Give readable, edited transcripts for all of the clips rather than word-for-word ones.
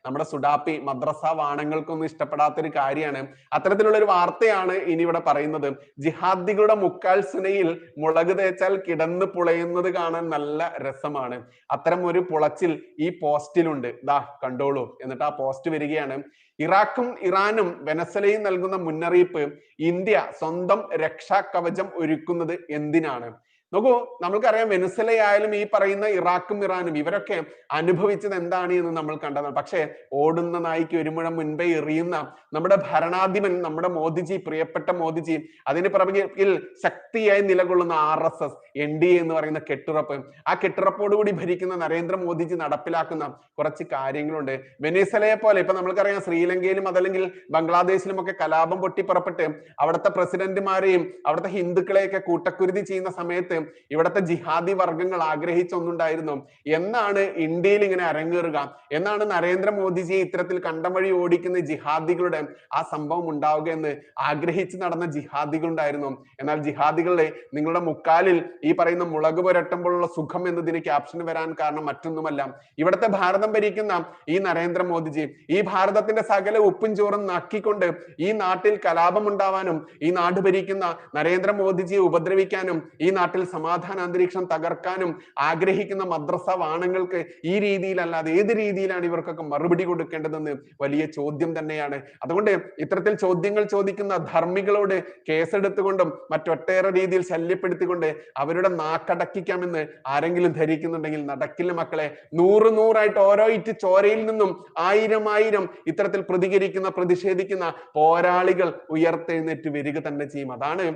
നമ്മുടെ സുഡാപ്പി മദ്രസ വാണങ്ങൾക്കൊന്നും ഇഷ്ടപ്പെടാത്തൊരു കാര്യമാണ്. അത്തരത്തിലുള്ള ഒരു വാർത്തയാണ് ഇനി ഇവിടെ പറയുന്നത്. ജിഹാദികളുടെ മുക്കാൽ സുനയിൽ മുളക് തേച്ചാൽ കിടന്ന് പുളയുന്നത് കാണാൻ നല്ല രസമാണ്. അത്തരം ഒരു പുളച്ചിൽ ഈ പോസ്റ്റിലുണ്ട്. ദാ കണ്ടോളൂ. എന്നിട്ട് ആ പോസ്റ്റ് വരികയാണ്: ഇറാഖും ഇറാനും വെനസ്വലയും നൽകുന്ന മുന്നറിയിപ്പ്, ഇന്ത്യ സ്വന്തം രക്ഷാ കവചം ഒരുക്കുന്നത് എന്തിനാണ്? നോക്കൂ, നമ്മൾക്കറിയാം വെനസ്വലയായാലും ഈ പറയുന്ന ഇറാഖും ഇറാനും ഇവരൊക്കെ അനുഭവിച്ചത് എന്താണ് എന്ന് നമ്മൾ കണ്ടതാണ്. പക്ഷേ ഓടുന്ന നായിക്ക് ഒരു മുഴം മുൻപേ എറിയുന്ന നമ്മുടെ ഭരണാധിപൻ, നമ്മുടെ മോദിജി, പ്രിയപ്പെട്ട മോദിജി, അതിന് പുറകിൽ ശക്തിയായി നിലകൊള്ളുന്ന RSS, NDA എന്ന് പറയുന്ന കെട്ടുറപ്പ്, ആ കെട്ടുറപ്പോടുകൂടി ഭരിക്കുന്ന നരേന്ദ്രമോദിജി നടപ്പിലാക്കുന്ന കുറച്ച് കാര്യങ്ങളുണ്ട്. വെനസ്വലയെ പോലെ ഇപ്പൊ നമ്മൾക്കറിയാം ശ്രീലങ്കയിലും അതല്ലെങ്കിൽ ബംഗ്ലാദേശിലും ഒക്കെ കലാപം പൊട്ടിപ്പുറപ്പെട്ട് അവിടുത്തെ പ്രസിഡന്റുമാരെയും അവിടുത്തെ ഹിന്ദുക്കളെയൊക്കെ കൂട്ടക്കുരുതി ചെയ്യുന്ന സമയത്ത് ഇവിടുത്തെ ജിഹാദി വർഗങ്ങൾ ആഗ്രഹിച്ചൊന്നുണ്ടായിരുന്നു: എന്നാണ് ഇന്ത്യയിൽ ഇങ്ങനെ അരങ്ങേറുക, എന്നാണ് നരേന്ദ്രമോദിജിയെ ഇത്തരത്തിൽ കണ്ടം വഴി ഓടിക്കുന്ന ജിഹാദികളുടെ ആ സംഭവം ഉണ്ടാവുക എന്ന് ആഗ്രഹിച്ച് നടന്ന ജിഹാദികൾ ഉണ്ടായിരുന്നു. എന്നാൽ ജിഹാദികളെ നിങ്ങളുടെ മുക്കാലിൽ ഈ പറയുന്ന മുളക് പുരട്ടുമ്പോഴുള്ള സുഖം എന്നതിന് ക്യാപ്ഷൻ വരാൻ കാരണം മറ്റൊന്നുമല്ല, ഇവിടുത്തെ ഭാരതം ഭരിക്കുന്ന ഈ നരേന്ദ്രമോദിജി ഈ ഭാരതത്തിന്റെ സകല ഉപ്പും ചോറും നക്കിക്കൊണ്ട് ഈ നാട്ടിൽ കലാപം ഉണ്ടാവാനും ഈ നാട് ഭരിക്കുന്ന നരേന്ദ്രമോദിജിയെ ഉപദ്രവിക്കാനും ഈ നാട്ടിൽ സമാധാന അന്തരീക്ഷം തകർക്കാനും ആഗ്രഹിക്കുന്ന മദ്രസ വാണങ്ങൾക്ക് ഈ രീതിയിലല്ലാതെ ഏത് രീതിയിലാണ് ഇവർക്കൊക്കെ മറുപടി കൊടുക്കേണ്ടതെന്ന് വലിയ ചോദ്യം തന്നെയാണ്. അതുകൊണ്ട് ഇത്തരത്തിൽ ചോദ്യങ്ങൾ ചോദിക്കുന്ന ധർമ്മികളോട് കേസെടുത്തുകൊണ്ടും മറ്റൊട്ടേറെ രീതിയിൽ ശല്യപ്പെടുത്തിക്കൊണ്ട് അവരുടെ നാക്കടക്കിക്കാമെന്ന് ആരെങ്കിലും ധരിക്കുന്നുണ്ടെങ്കിൽ നടക്കില്ല മക്കളെ. നൂറായിട്ട് ഓരോ ഇറ്റ് ചോരയിൽ നിന്നും ആയിരം ഇത്തരത്തിൽ പ്രതിഷേധിക്കുന്ന പോരാളികൾ ഉയർത്തെഴുന്നേറ്റ് വരിക തന്നെ ചെയ്യും. അതാണ്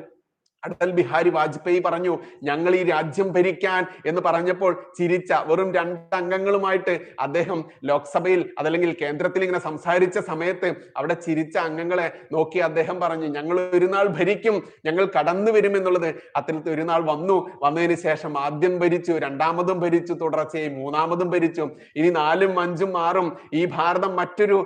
അടൽ ബിഹാരി വാജ്പേയി പറഞ്ഞു, ഞങ്ങൾ ഈ രാജ്യം ഭരിക്കാൻ എന്ന് പറഞ്ഞപ്പോൾ ചിരിച്ച വെറും 2 അംഗങ്ങളുമായിട്ട് അദ്ദേഹം ലോക്സഭയിൽ അതല്ലെങ്കിൽ കേന്ദ്രത്തിൽ ഇങ്ങനെ സംസാരിച്ച സമയത്ത് അവിടെ ചിരിച്ച അംഗങ്ങളെ നോക്കി അദ്ദേഹം പറഞ്ഞു, ഞങ്ങൾ ഒരു നാൾ ഭരിക്കും, ഞങ്ങൾ കടന്നു വരും എന്നുള്ളത്. അത്തരത്തിൽ ഒരു നാൾ വന്നതിന് ശേഷം ആദ്യം ഭരിച്ചു, രണ്ടാമതും ഭരിച്ചു, തുടർച്ചയായി മൂന്നാമതും ഭരിച്ചു. ഇനി 4ഉം 5ഉം 6ഉം ഈ ഭാരതം മറ്റൊരു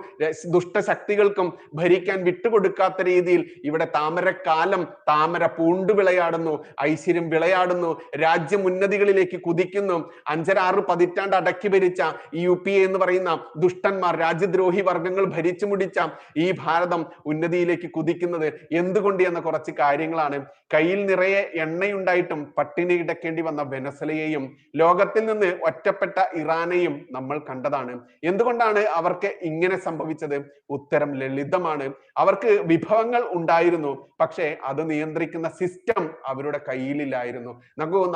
ദുഷ്ടശക്തികൾക്കും ഭരിക്കാൻ വിട്ടുകൊടുക്കാത്ത രീതിയിൽ ഇവിടെ താമരക്കാലം താമര പൂണ്ട് വിളയാടുന്നു, ഐശ്വര്യം വിളയാടുന്നു, രാജ്യം ഉന്നതികളിലേക്ക് കുതിക്കുന്നു. 5-6 പതിറ്റാണ്ട് അടക്കി ഭരിച്ച ഈ UPA എന്ന് പറയുന്ന ദുഷ്ടന്മാർ, രാജ്യദ്രോഹി വർഗങ്ങൾ ഭരിച്ചു മുടിച്ച ഈ ഭാരതം ഉന്നതിയിലേക്ക് കുതിക്കുന്നത് എന്തുകൊണ്ട് എന്ന കുറച്ച് കാര്യങ്ങളാണ്. കയ്യിൽ നിറയെ എണ്ണയുണ്ടായിട്ടും പട്ടിണി കിടക്കേണ്ടി വന്ന വെനസ്വലയെയും ലോകത്തിൽ നിന്ന് ഒറ്റപ്പെട്ട ഇറാനെയും നമ്മൾ കണ്ടതാണ്. എന്തുകൊണ്ടാണ് അവർക്ക് ഇങ്ങനെ സംഭവിച്ചത്? ഉത്തരം ലളിതമാണ്. അവർക്ക് വിഭവങ്ങൾ ഉണ്ടായിരുന്നു, പക്ഷേ അത് നിയന്ത്രിക്കുന്ന സിസ്റ്റം അവരുടെ കയ്യിലില്ലായിരുന്നു.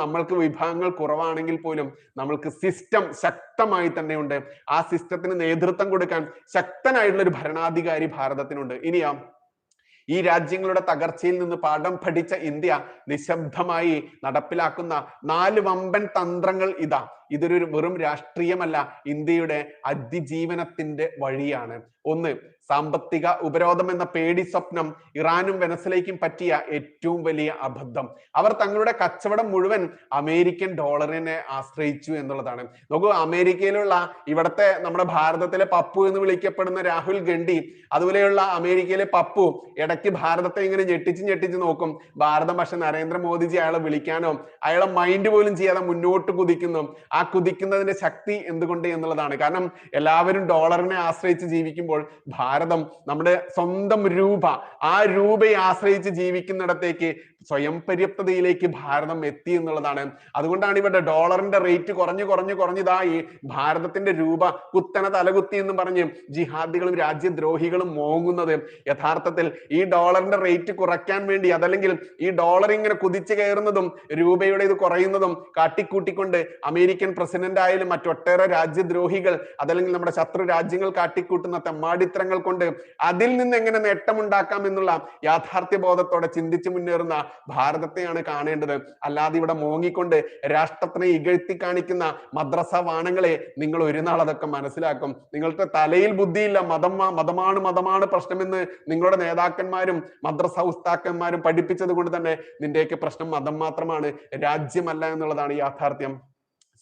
നമ്മൾക്ക് വിഭവങ്ങൾ കുറവാണെങ്കിൽ പോലും നമ്മൾക്ക് സിസ്റ്റം ശക്തമായി തന്നെയുണ്ട്. ആ സിസ്റ്റത്തിന് നേതൃത്വം കൊടുക്കാൻ ശക്തനായിട്ടുള്ള ഒരു ഭരണാധികാരി ഭാരതത്തിനുണ്ട്. ഇനിയാ ഈ രാജ്യങ്ങളുടെ തകർച്ചയിൽ നിന്ന് പാഠം പഠിച്ച ഇന്ത്യ നിശബ്ദമായി നടപ്പിലാക്കുന്ന 4 വമ്പൻ തന്ത്രങ്ങൾ ഇതൊരു വെറും രാഷ്ട്രീയമല്ല, ഇന്ത്യയുടെ അതിജീവനത്തിന്റെ വഴിയാണ്. 1, സാമ്പത്തിക ഉപരോധം എന്ന പേടി സ്വപ്നം ഇറാനും വെനസ്വലയ്ക്കും പറ്റിയ ഏറ്റവും വലിയ അബദ്ധം. അവർ തങ്ങളുടെ കച്ചവടം മുഴുവൻ അമേരിക്കൻ ഡോളറിനെ ആശ്രയിച്ചു എന്നുള്ളതാണ്. നോക്കൂ, അമേരിക്കയിലുള്ള ഇവിടുത്തെ നമ്മുടെ ഭാരതത്തിലെ പപ്പു എന്ന് വിളിക്കപ്പെടുന്ന രാഹുൽ ഗാന്ധി, അതുപോലെയുള്ള അമേരിക്കയിലെ പപ്പു ഇടയ്ക്ക് ഭാരതത്തെ ഇങ്ങനെ ഞെട്ടിച്ച് നോക്കും. ഭാരതം പക്ഷെ നരേന്ദ്രമോദിജി അയാളെ വിളിക്കാനോ അയാളെ മൈൻഡ് പോലും ചെയ്യാതെ മുന്നോട്ട് കുതിക്കുന്നു. ആ കുതിക്കുന്നതിന്റെ ശക്തി എന്തുകൊണ്ട് എന്നുള്ളതാണ്. കാരണം എല്ലാവരും ഡോളറിനെ ആശ്രയിച്ച് ജീവിക്കുമ്പോൾ ഭാരതം നമ്മുടെ സ്വന്തം രൂപ, ആ രൂപയെ ആശ്രയിച്ച് ജീവിക്കുന്നിടത്തേക്ക് സ്വയം പര്യാപ്തതയിലേക്ക് ഭാരതം എത്തി എന്നുള്ളതാണ്. അതുകൊണ്ടാണ് ഇവിടെ ഡോളറിന്റെ റേറ്റ് കുറഞ്ഞിതായി ഭാരതത്തിന്റെ രൂപ കുത്തനെ തലകുത്തി എന്ന് പറഞ്ഞ് ജിഹാദികളും രാജ്യദ്രോഹികളും മോങ്ങുന്നത്. യഥാർത്ഥത്തിൽ ഈ ഡോളറിന്റെ റേറ്റ് കുറയ്ക്കാൻ വേണ്ടി, അതല്ലെങ്കിൽ ഈ ഡോളർ ഇങ്ങനെ കുതിച്ചു കയറുന്നതും രൂപയുടെ ഇത് കുറയുന്നതും കാട്ടിക്കൂട്ടിക്കൊണ്ട് അമേരിക്കൻ പ്രസിഡന്റ് ആയാലും മറ്റൊട്ടേറെ രാജ്യദ്രോഹികൾ അതല്ലെങ്കിൽ നമ്മുടെ ശത്രു രാജ്യങ്ങൾ കാട്ടിക്കൂട്ടുന്ന തെമ്മാടിത്തരങ്ങൾ കൊണ്ട് അതിൽ നിന്ന് എങ്ങനെ നേട്ടമുണ്ടാക്കാം എന്നുള്ള യാഥാർത്ഥ്യ ബോധത്തോടെ ചിന്തിച്ചു മുന്നേറുന്ന ഭാരതത്തെയാണ് കാണേണ്ടത്. അല്ലാതെ ഇവിടെ മോങ്ങിക്കൊണ്ട് രാഷ്ട്രത്തിനെ ഇകഴ്ത്തി കാണിക്കുന്ന മദ്രസ വാണങ്ങളെ നിങ്ങൾ ഒരു നാൾ അതൊക്കെ മനസ്സിലാക്കും. നിങ്ങൾക്ക് തലയിൽ ബുദ്ധിയില്ല, മതമാണ് പ്രശ്നമെന്ന് നിങ്ങളുടെ നേതാക്കന്മാരും മദ്രസ ഉസ്താക്കന്മാരും പഠിപ്പിച്ചത് കൊണ്ട് തന്നെ നിന്റെയൊക്കെ പ്രശ്നം മതം മാത്രമാണ്, രാജ്യമല്ല എന്നുള്ളതാണ് യാഥാർത്ഥ്യം.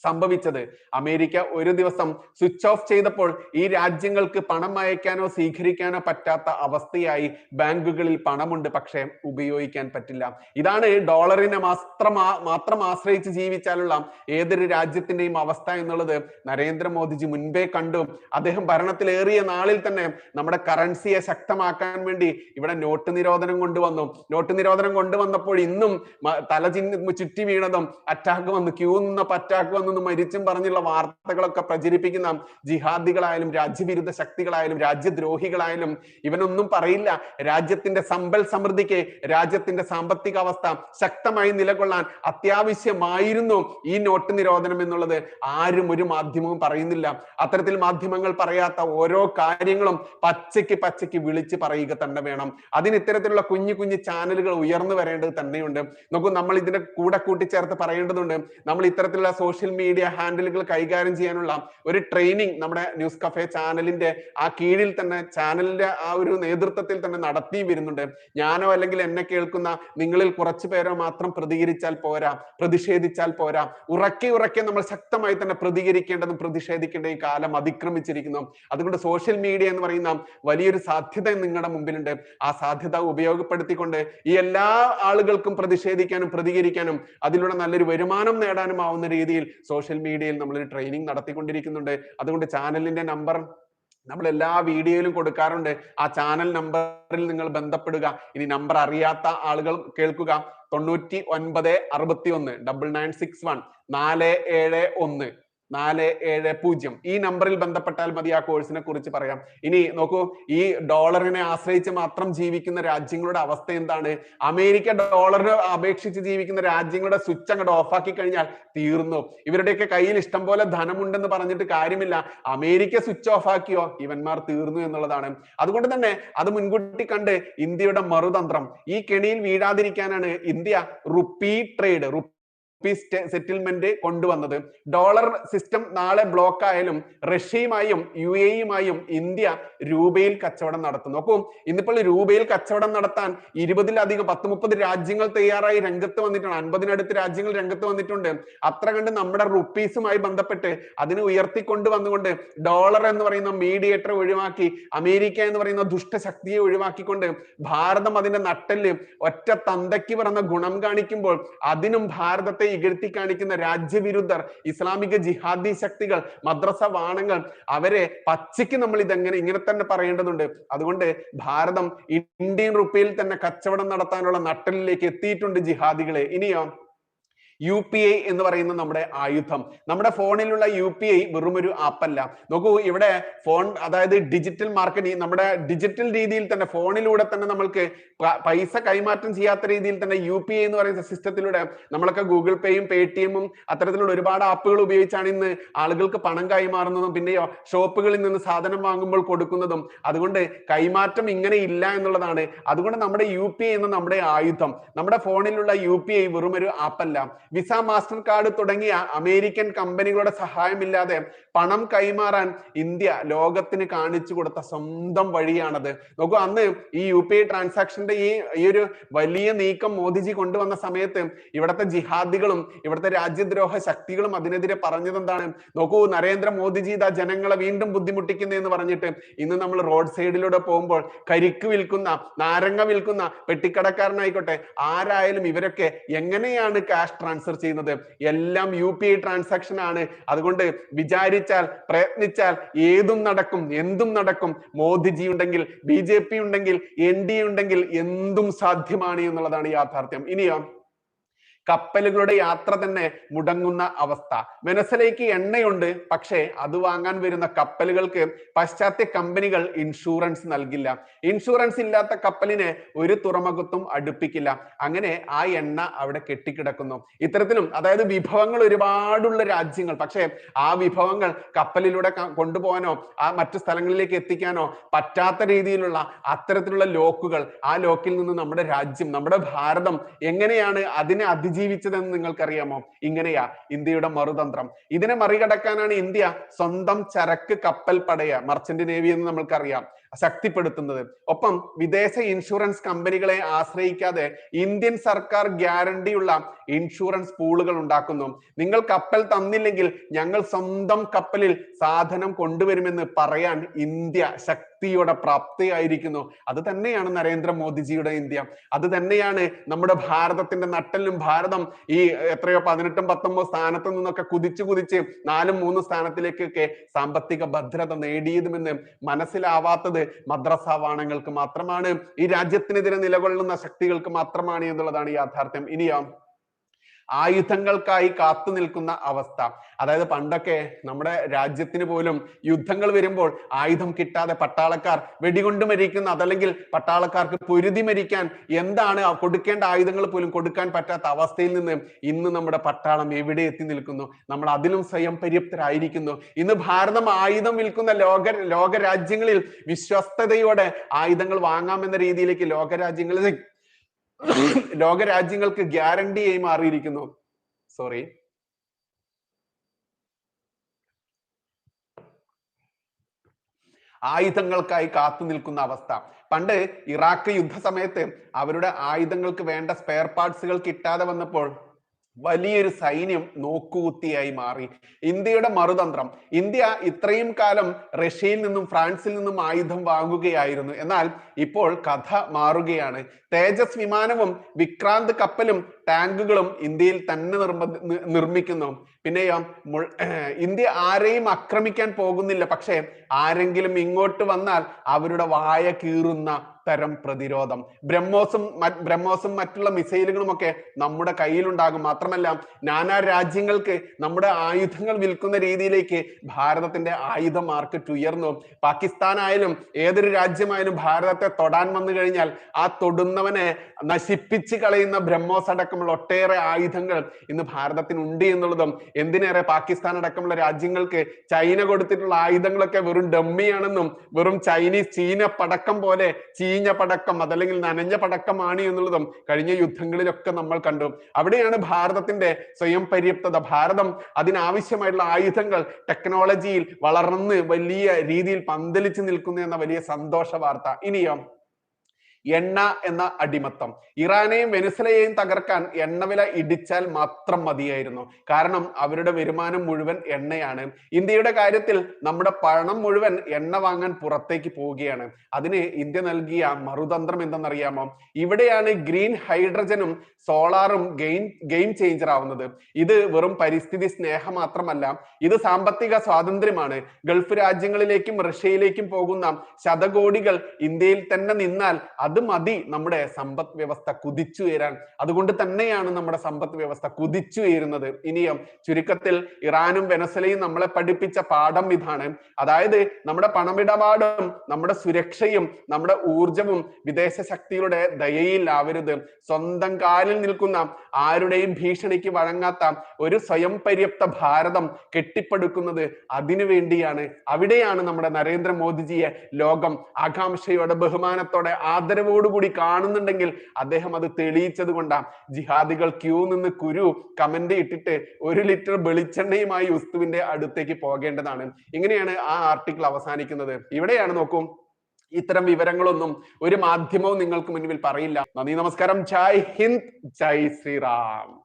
സംഭവിച്ചത്. അമേരിക്ക ഒരു ദിവസം സ്വിച്ച് ഓഫ് ചെയ്തപ്പോൾ ഈ രാജ്യങ്ങൾക്ക് പണം അയക്കാനോ സ്വീകരിക്കാനോ പറ്റാത്ത അവസ്ഥയായി. ബാങ്കുകളിൽ പണമുണ്ട്, പക്ഷേ ഉപയോഗിക്കാൻ പറ്റില്ല. ഇതാണ് ഡോളറിനെ മാത്രം ആശ്രയിച്ച് ജീവിച്ചാലുള്ള ഏതൊരു രാജ്യത്തിന്റെയും അവസ്ഥ എന്നുള്ളത് നരേന്ദ്രമോദിജി മുൻപേ കണ്ടു. അദ്ദേഹം ഭരണത്തിലേറിയ നാളിൽ തന്നെ നമ്മുടെ കറൻസിയെ ശക്തമാക്കാൻ വേണ്ടി ഇവിടെ നോട്ട് നിരോധനം കൊണ്ടുവന്നു. നോട്ട് നിരോധനം കൊണ്ടുവന്നപ്പോൾ ഇന്നും തല ചുറ്റി വീണതും അറ്റാക്ക് വന്നു, ക്യൂ നിന്നപ്പോൾ അറ്റാക്ക് വന്നു, മരിച്ചും പറഞ്ഞുള്ള വാർത്തകളൊക്കെ പ്രചരിപ്പിക്കുന്ന ജിഹാദികളായാലും രാജ്യവിരുദ്ധ ശക്തികളായാലും രാജ്യദ്രോഹികളായാലും ഇവനൊന്നും പറയില്ല. രാജ്യത്തിന്റെ സമ്പൽ സമൃദ്ധിക്ക്, രാജ്യത്തിന്റെ സാമ്പത്തിക അവസ്ഥ ശക്തമായി നിലകൊള്ളാൻ അത്യാവശ്യമായിരുന്നു ഈ നോട്ട് നിരോധനം എന്നുള്ളത് ആരും ഒരു മാധ്യമവും പറയുന്നില്ല. അത്തരത്തിൽ മാധ്യമങ്ങൾ പറയാത്ത ഓരോ കാര്യങ്ങളും പച്ചയ്ക്ക് വിളിച്ച് പറയുക തന്നെ വേണം. അതിന് ഇത്തരത്തിലുള്ള കുഞ്ഞു കുഞ്ഞു ചാനലുകൾ ഉയർന്നു വരേണ്ടത് തന്നെയുണ്ട്. നോക്കൂ, നമ്മൾ ഇതിന്റെ കൂടെ കൂട്ടിച്ചേർത്ത് പറയേണ്ടതുണ്ട്. നമ്മൾ ഇത്തരത്തിലുള്ള സോഷ്യൽ മീഡിയ ഹാൻഡിലുകൾ കൈകാര്യം ചെയ്യാനുള്ള ഒരു ട്രെയിനിങ് നമ്മുടെ ന്യൂസ് കഫേ ചാനലിന്റെ ആ കീഴിൽ തന്നെ, ചാനലിന്റെ ആ ഒരു നേതൃത്വത്തിൽ തന്നെ നടത്തിയും വരുന്നുണ്ട്. ഞാനോ അല്ലെങ്കിൽ എന്നെ കേൾക്കുന്ന നിങ്ങളിൽ കുറച്ചു പേരോ മാത്രം പ്രതികരിച്ചാൽ പോരാ, പ്രതിഷേധിച്ചാൽ പോരാ. ഉറക്കെ നമ്മൾ ശക്തമായി തന്നെ പ്രതികരിക്കേണ്ടതും പ്രതിഷേധിക്കേണ്ട ഈ കാലം അതിക്രമിച്ചിരിക്കുന്നു. അതുകൊണ്ട് സോഷ്യൽ മീഡിയ എന്ന് പറയുന്ന വലിയൊരു സാധ്യത നിങ്ങളുടെ മുമ്പിലുണ്ട്. ആ സാധ്യത ഉപയോഗപ്പെടുത്തിക്കൊണ്ട് ഈ എല്ലാ ആളുകൾക്കും പ്രതിഷേധിക്കാനും പ്രതികരിക്കാനും അതിലൂടെ നല്ലൊരു വരുമാനം നേടാനും ആവുന്ന രീതിയിൽ സോഷ്യൽ മീഡിയയിൽ നമ്മളൊരു ട്രെയിനിങ് നടത്തിക്കൊണ്ടിരിക്കുന്നുണ്ട്. അതുകൊണ്ട് ചാനലിന്റെ നമ്പർ നമ്മൾ എല്ലാ വീഡിയോയിലും കൊടുക്കാറുണ്ട്. ആ ചാനൽ നമ്പറിൽ നിങ്ങൾ ബന്ധപ്പെടുക. ഇനി നമ്പർ അറിയാത്ത ആളുകൾ കേൾക്കുക: 9961 9961 471 470. ഈ നമ്പറിൽ ബന്ധപ്പെട്ടാൽ മതി. ആ കോഴ്സിനെ കുറിച്ച് പറയാം. ഇനി നോക്കൂ, ഈ ഡോളറിനെ ആശ്രയിച്ച് മാത്രം ജീവിക്കുന്ന രാജ്യങ്ങളുടെ അവസ്ഥ എന്താണ്? അമേരിക്ക ഡോളറിനെ അപേക്ഷിച്ച് ജീവിക്കുന്ന രാജ്യങ്ങളുടെ സ്വിച്ച് അങ്ങോട്ട് ഓഫാക്കി കഴിഞ്ഞാൽ തീർന്നു. ഇവരുടെയൊക്കെ കയ്യിൽ ഇഷ്ടം പോലെ ധനമുണ്ടെന്ന് പറഞ്ഞിട്ട് കാര്യമില്ല. അമേരിക്ക സ്വിച്ച് ഓഫ് ആക്കിയോ ഇവന്മാർ തീർന്നു എന്നുള്ളതാണ്. അതുകൊണ്ട് തന്നെ അത് മുൻകൂട്ടി കണ്ട് ഇന്ത്യയുടെ മറുതന്ത്രം, ഈ കെണിയിൽ വീഴാതിരിക്കാനാണ് ഇന്ത്യ റുപ്പി ട്രേഡ്, സെറ്റിൽമെന്റ് കൊണ്ടുവന്നത്. ഡോളർ സിസ്റ്റം നാളെ ബ്ലോക്ക് ആയാലും റഷ്യയുമായും UAE-യുമായും ഇന്ത്യ രൂപയിൽ കച്ചവടം നടത്തുന്നു. നോക്കൂ, ഇന്നിപ്പോൾ രൂപയിൽ കച്ചവടം നടത്താൻ 20-ലധികം 10-30 രാജ്യങ്ങൾ തയ്യാറായി രംഗത്ത് വന്നിട്ടുണ്ട്. 50-നടുത്ത് രാജ്യങ്ങൾ രംഗത്ത് വന്നിട്ടുണ്ട്. അത്ര കണ്ട് നമ്മുടെ റുപ്പീസുമായി ബന്ധപ്പെട്ട് അതിനെ ഉയർത്തിക്കൊണ്ട് വന്നുകൊണ്ട് ഡോളർ എന്ന് പറയുന്ന മീഡിയേറ്റർ ഒഴിവാക്കി, അമേരിക്ക എന്ന് പറയുന്ന ദുഷ്ടശക്തിയെ ഒഴിവാക്കിക്കൊണ്ട് ഭാരതം അതിന്റെ നട്ടെല്ല് ഒറ്റ തന്തയ്ക്ക് പറഞ്ഞ ഗുണം കാണിക്കുമ്പോൾ അതിനും ഭാരതത്തെ ഇകഴ്ത്തി കാണിക്കുന്ന രാജ്യവിരുദ്ധർ, ഇസ്ലാമിക ജിഹാദി ശക്തികൾ, മദ്രസ വാണങ്ങൾ, അവരെ പച്ചയ്ക്ക് നമ്മൾ ഇങ്ങനെ തന്നെ പറയേണ്ടതുണ്ട്. അതുകൊണ്ട് ഭാരതം ഇന്ത്യൻ റുപ്പിയിൽ തന്നെ കച്ചവടം നടത്താനുള്ള നട്ടലിലേക്ക് എത്തിയിട്ടുണ്ട് ജിഹാദികളെ. ഇനിയോ UPI എന്ന് പറയുന്ന നമ്മുടെ ആയുധം, നമ്മുടെ ഫോണിലുള്ള UPI വെറുമൊരു ആപ്പല്ല. നോക്കൂ, ഇവിടെ ഫോൺ, അതായത് ഡിജിറ്റൽ മാർക്കറ്റിംഗ്, നമ്മുടെ ഡിജിറ്റൽ രീതിയിൽ തന്നെ ഫോണിലൂടെ തന്നെ നമ്മൾക്ക് പൈസ കൈമാറ്റം ചെയ്യാത്ത രീതിയിൽ തന്നെ UPI എന്ന് പറയുന്ന സിസ്റ്റത്തിലൂടെ നമ്മളൊക്കെ ഗൂഗിൾ പേയും പേടിഎമ്മും അത്തരത്തിലുള്ള ഒരുപാട് ആപ്പുകൾ ഉപയോഗിച്ചാണ് ഇന്ന് ആളുകൾക്ക് പണം കൈമാറുന്നതും പിന്നെയോ ഷോപ്പുകളിൽ നിന്ന് സാധനം വാങ്ങുമ്പോൾ കൊടുക്കുന്നതും. അതുകൊണ്ട് കൈമാറ്റം ഇങ്ങനെ ഇല്ല എന്നുള്ളതാണ്. അതുകൊണ്ട് നമ്മുടെ UPI എന്ന നമ്മുടെ ആയുധം, നമ്മുടെ ഫോണിലുള്ള UPI വെറുമൊരു ആപ്പല്ല. വിസ, മാസ്റ്റർ കാർഡ് തുടങ്ങിയ അമേരിക്കൻ കമ്പനികളുടെ സഹായമില്ലാതെ പണം കൈമാറാൻ ഇന്ത്യ ലോകത്തിന് കാണിച്ചു കൊടുത്ത സ്വന്തം വഴിയാണത്. നോക്കൂ, അന്ന് ഈ UPI ട്രാൻസാക്ഷന്റെ ഈ ഒരു വലിയ നീക്കം മോദിജി കൊണ്ടുവന്ന സമയത്ത് ഇവിടുത്തെ ജിഹാദികളും ഇവിടുത്തെ രാജ്യദ്രോഹ ശക്തികളും അതിനെതിരെ പറഞ്ഞത് എന്താണ്? നോക്കൂ, നരേന്ദ്രമോദിജി ഇതാ ജനങ്ങളെ വീണ്ടും ബുദ്ധിമുട്ടിക്കുന്നതെന്ന് പറഞ്ഞിട്ട് ഇന്ന് നമ്മൾ റോഡ് സൈഡിലൂടെ പോകുമ്പോൾ കരിക്ക് വിൽക്കുന്ന, നാരങ്ങ വിൽക്കുന്ന പെട്ടിക്കടക്കാരനായിക്കോട്ടെ ആരായാലും ഇവരൊക്കെ എങ്ങനെയാണ് ക്യാഷ് ട്രാൻസ്ഫർ ചെയ്യുന്നത്? എല്ലാം UPI ട്രാൻസാക്ഷൻ ആണ്. അതുകൊണ്ട് വിചാരിച്ചാൽ, പ്രയത്നിച്ചാൽ ഏതും നടക്കും, എന്തും നടക്കും. മോദിജി ഉണ്ടെങ്കിൽ, BJP ഉണ്ടെങ്കിൽ, NDA ഉണ്ടെങ്കിൽ എന്തും സാധ്യമാണ് എന്നുള്ളതാണ് യാഥാർത്ഥ്യം. ഇനിയോ കപ്പലുകളുടെ യാത്ര തന്നെ മുടങ്ങുന്ന അവസ്ഥ. വെനസ്വലയ്ക്ക് എണ്ണയുണ്ട്, പക്ഷേ അത് വാങ്ങാൻ വരുന്ന കപ്പലുകൾക്ക് പാശ്ചാത്യ കമ്പനികൾ ഇൻഷുറൻസ് നൽകില്ല. ഇൻഷുറൻസ് ഇല്ലാത്ത കപ്പലിനെ ഒരു തുറമുഖത്തും അടുപ്പിക്കില്ല. അങ്ങനെ ആ എണ്ണ അവിടെ കെട്ടിക്കിടക്കുന്നു. ഇത്തരത്തിലും, അതായത് വിഭവങ്ങൾ ഒരുപാടുള്ള രാജ്യങ്ങൾ, പക്ഷേ ആ വിഭവങ്ങൾ കപ്പലിലൂടെ കൊണ്ടുപോകാനോ ആ മറ്റു സ്ഥലങ്ങളിലേക്ക് എത്തിക്കാനോ പറ്റാത്ത രീതിയിലുള്ള അത്തരത്തിലുള്ള ലോക്കുകൾ, ആ ലോക്കിൽ നിന്ന് നമ്മുടെ രാജ്യം, നമ്മുടെ ഭാരതം എങ്ങനെയാണ് അതിനെ അതിജീവിച്ചതെന്ന് നിങ്ങൾക്കറിയാമോ? ഇങ്ങനെയാ ഇന്ത്യയുടെ മറുതന്ത്രം. ഇതിനെ മറികടക്കാനാണ് ഇന്ത്യ സ്വന്തം ചരക്ക് കപ്പൽ പടയ മർച്ചന്റ് നേവി എന്ന് നമ്മൾക്കറിയാം ശക്തിപ്പെടുത്തുന്നത്. ഒപ്പം വിദേശ ഇൻഷുറൻസ് കമ്പനികളെ ആശ്രയിക്കാതെ ഇന്ത്യൻ സർക്കാർ ഗ്യാരണ്ടിയുള്ള ഇൻഷുറൻസ് പൂളുകൾ ഉണ്ടാക്കുന്നു. നിങ്ങൾ കപ്പൽ തന്നില്ലെങ്കിൽ ഞങ്ങൾ സ്വന്തം കപ്പലിൽ സാധനം കൊണ്ടുവരുമെന്ന് പറയാൻ ഇന്ത്യ ശക്തിയോടെ പ്രാപ്തിയായിരിക്കുന്നു. അത് തന്നെയാണ് നരേന്ദ്രമോദിജിയുടെ ഇന്ത്യ. അത് തന്നെയാണ് നമ്മുടെ ഭാരതത്തിന്റെ നട്ടെല്ലും. ഭാരതം ഈ എത്രയോ 18, 19 സ്ഥാനത്ത് നിന്നൊക്കെ കുതിച്ച് 4, 3 സ്ഥാനത്തിലേക്കൊക്കെ സാമ്പത്തിക ഭദ്രത നേടിയതുമെന്ന് മനസ്സിലാവാത്തത് മദ്രസ വാണങ്ങൾക്ക് മാത്രമാണ്. ഈ രാജ്യത്തിനെതിരെ നിലകൊള്ളുന്ന ശക്തികൾക്ക് മാത്രമാണ് എന്നുള്ളതാണ് യാഥാർത്ഥ്യം. ഇനിയോ ആയുധങ്ങൾക്കായി കാത്തു നിൽക്കുന്ന അവസ്ഥ. അതായത് പണ്ടൊക്കെ നമ്മുടെ രാജ്യത്തിന് പോലും യുദ്ധങ്ങൾ വരുമ്പോൾ ആയുധം കിട്ടാതെ പട്ടാളക്കാർ വെടികൊണ്ട് മരിക്കുന്ന, അതല്ലെങ്കിൽ പട്ടാളക്കാർക്ക് പൊരുതി മരിക്കാൻ എന്താണ് കൊടുക്കേണ്ട ആയുധങ്ങൾ പോലും കൊടുക്കാൻ പറ്റാത്ത അവസ്ഥയിൽ നിന്ന് ഇന്ന് നമ്മുടെ പട്ടാളം എവിടെ എത്തി നിൽക്കുന്നു? നമ്മൾ അതിലും സ്വയം പര്യാപ്തരായിരിക്കുന്നു. ഇന്ന് ഭാരതം ആയുധം വിൽക്കുന്ന ലോക രാജ്യങ്ങളിൽ വിശ്വസ്തയോടെ ആയുധങ്ങൾ വാങ്ങാമെന്ന രീതിയിലേക്ക് ലോകരാജ്യങ്ങൾക്ക് ഗ്യാരണ്ടിയായി മാറിയിരിക്കുന്നു. സോറി, ആയുധങ്ങൾക്കായി കാത്തു നിൽക്കുന്ന അവസ്ഥ. പണ്ട് ഇറാഖ് യുദ്ധ സമയത്ത് അവരുടെ ആയുധങ്ങൾക്ക് വേണ്ട സ്പെയർ പാർട്സുകൾ കിട്ടാതെ വന്നപ്പോൾ വലിയൊരു സൈന്യം നോക്കുകുത്തിയായി മാറി. ഇന്ത്യയുടെ മറുതന്ത്രം. ഇന്ത്യ ഇത്രയും കാലം റഷ്യയിൽ നിന്നും ഫ്രാൻസിൽ നിന്നും ആയുധം വാങ്ങുകയായിരുന്നു. എന്നാൽ ഇപ്പോൾ കഥ മാറുകയാണ്. തേജസ് വിമാനവും വിക്രാന്ത് കപ്പലും ടാങ്കുകളും ഇന്ത്യയിൽ തന്നെ നിർമ്മിക്കുന്നു. പിന്നെയോ ഇന്ത്യ ആരെയും ആക്രമിക്കാൻ പോകുന്നില്ല. പക്ഷേ ആരെങ്കിലും ഇങ്ങോട്ട് വന്നാൽ അവരുടെ വായ കീറുന്ന തരം പ്രതിരോധം. ബ്രഹ്മോസും മറ്റുള്ള മിസൈലുകളും ഒക്കെ നമ്മുടെ കയ്യിലുണ്ടാകും. മാത്രമല്ല നാനാ രാജ്യങ്ങൾക്ക് നമ്മുടെ ആയുധങ്ങൾ വിൽക്കുന്ന രീതിയിലേക്ക് ഭാരതത്തിന്റെ ആയുധ മാർക്കറ്റ് ഉയർന്നു. പാകിസ്ഥാനായാലും ഏതൊരു രാജ്യമായാലും ഭാരതത്തെ തൊടാൻ വന്നു കഴിഞ്ഞാൽ ആ തൊടുന്നവനെ നശിപ്പിച്ച് കളയുന്ന ബ്രഹ്മോസ് അടക്കമുള്ള ഒട്ടേറെ ആയുധങ്ങൾ ഇന്ന് ഭാരതത്തിനുണ്ട് എന്നുള്ളതും, എന്തിനേറെ പാകിസ്ഥാൻ അടക്കമുള്ള രാജ്യങ്ങൾക്ക് ചൈന കൊടുത്തിട്ടുള്ള ആയുധങ്ങളൊക്കെ വെറും ഡമ്മിയാണെന്നും വെറും ചീന പടക്കം പോലെ ചീഞ്ഞ പടക്കം, അതല്ലെങ്കിൽ നനഞ്ഞ പടക്കമാണ് എന്നുള്ളതും കഴിഞ്ഞ യുദ്ധങ്ങളിലൊക്കെ നമ്മൾ കണ്ടു. അവിടെയാണ് ഭാരതത്തിന്റെ സ്വയം പര്യാപ്തത. ഭാരതം അതിനാവശ്യമായിട്ടുള്ള ആയുധങ്ങൾ ടെക്നോളജിയിൽ വളർന്ന് വലിയ രീതിയിൽ പന്തലിച്ചു നിൽക്കുന്നു എന്ന വലിയ സന്തോഷ വാർത്ത. ഇനിയോ എണ്ണ എന്ന അടിമത്തം. ഇറാനെയും വെനിസ്വലയെയും തകർക്കാൻ എണ്ണവില ഇടിച്ചാൽ മാത്രം മതിയായിരുന്നു. കാരണം അവരുടെ വരുമാനം മുഴുവൻ എണ്ണയാണ്. ഇന്ത്യയുടെ കാര്യത്തിൽ നമ്മുടെ പണം മുഴുവൻ എണ്ണ വാങ്ങാൻ പുറത്തേക്ക് പോവുകയാണ്. അതിന് ഇന്ത്യ നൽകിയ മറുതന്ത്രം എന്തെന്നറിയാമോ? ഇവിടെയാണ് ഗ്രീൻ ഹൈഡ്രജനും സോളാറും ഗെയിം ചേഞ്ചർ ആവുന്നത്. ഇത് വെറും പരിസ്ഥിതി സ്നേഹം മാത്രമല്ല, ഇത് സാമ്പത്തിക സ്വാതന്ത്ര്യമാണ്. ഗൾഫ് രാജ്യങ്ങളിലേക്കും റഷ്യയിലേക്കും പോകുന്ന ശതകോടികൾ ഇന്ത്യയിൽ തന്നെ നിന്നാൽ അത് മതി നമ്മുടെ സമ്പദ് വ്യവസ്ഥ കുതിച്ചുയരാൻ. അതുകൊണ്ട് തന്നെയാണ് നമ്മുടെ സമ്പദ് വ്യവസ്ഥ കുതിച്ചുയരുന്നത്. ഇനിയും ചുരുക്കത്തിൽ ഇറാനും വെനസ്വലയും നമ്മളെ പഠിപ്പിച്ച പാഠം ഇതാണ്. അതായത് നമ്മുടെ പണമിടപാടും നമ്മുടെ സുരക്ഷയും നമ്മുടെ ഊർജവും വിദേശ ശക്തികളുടെ ദയയിൽ ആവരുത്. സ്വന്തം കാലിൽ നിൽക്കുന്ന ആരുടെയും ഭീഷണിക്ക് വഴങ്ങാത്ത ഒരു സ്വയം പര്യാപ്ത ഭാരതം കെട്ടിപ്പടുക്കുന്നത് അതിനു വേണ്ടിയാണ്. അവിടെയാണ് നമ്മുടെ നരേന്ദ്രമോദിജിയെ ലോകം ആകാംക്ഷയോടെ ബഹുമാനത്തോടെ ആദരവോടുകൂടി കാണുന്നുണ്ടെങ്കിൽ അദ്ദേഹം അത് തെളിയിച്ചത് കൊണ്ടാണ്. ജിഹാദികൾ ക്യൂ നിന്ന് കമന്റ് ഇട്ടിട്ട് 1 ലിറ്റർ വെളിച്ചെണ്ണയുമായി ഉസ്തുവിന്റെ അടുത്തേക്ക് പോകേണ്ടതാണ്. ഇങ്ങനെയാണ് ആ ആർട്ടിക്കിൾ അവസാനിക്കുന്നത്. ഇവിടെയാണ് നോക്കൂ, ഇത്തരം വിവരങ്ങളൊന്നും ഒരു മാധ്യമവും നിങ്ങൾക്ക് മുന്നിൽ പറയില്ല. നന്ദി, നമസ്കാരം. ജയ് ഹിന്ദ്, ജയ് ശ്രീറാം.